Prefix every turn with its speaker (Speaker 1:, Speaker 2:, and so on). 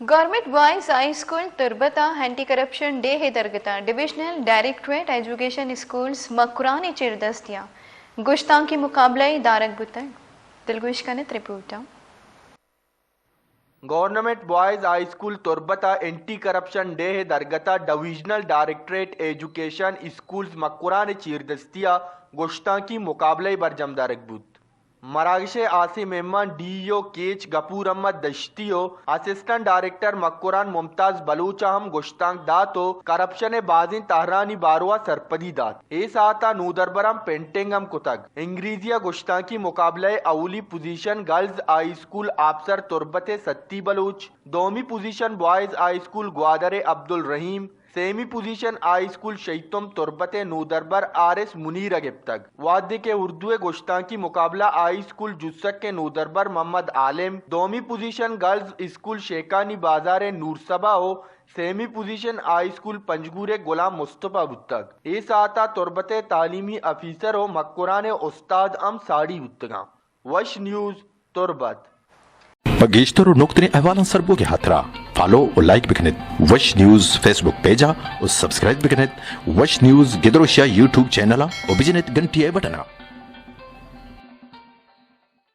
Speaker 1: government boys high school تربتا anti corruption day ہدرگتا divisional directorate education schools Makran چردستیاں گشتاں کی مقابلہ دارک بتگ دلگوش کا نت رپورٹا
Speaker 2: گورنمنٹ بوائز ہائی اسکول تربتا اینٹی کرپشن ڈے درگتا divisional directorate education schools Makran چیردستیا گشتاں کی مقابلہ برجم دارک بود مراکش عاصم مہمان ڈی او کیچ گپور احمد دشتیو اسسٹنٹ ڈائریکٹر مکران ممتاز بلوچا ہم گشتانگ داتو کرپشن بازین تہرانی باروا سرپدی دات اے ساتا نودربرم پینٹنگ ہم کتگ انگریزیا گشتاں کی مقابلہ اولی position girls high school officer تربت ستی بلوچ، دومی position boys high school Gwadar عبد الرحیم، سیمی پوزیشن ہائی اسکول شیتم تربت نودربر آر ایس منیر اگبتگ وادی کے اردو گشتاں کی مقابلہ ہائی اسکول جسک کے نودربر محمد عالم، دومی position girls school Shikani Bazaar Noor Saba ہو، سیمی position high school Panjgur Ghulam Mustafa بتگ اے ساتا تربت تعلیمی افیسر ہو مکران استاد ام ساڑی بتگاں وش نیوز تربت
Speaker 3: بگیشتر نقطۂ احوالن سربو کے ہتھرا فالو اور لائک بکنت وش نیوز فیس بک پیجا اور سبسکرائب بکنت وش نیوز گدروشیا یوٹیوب چینل اور بجنت گھنٹی بٹنا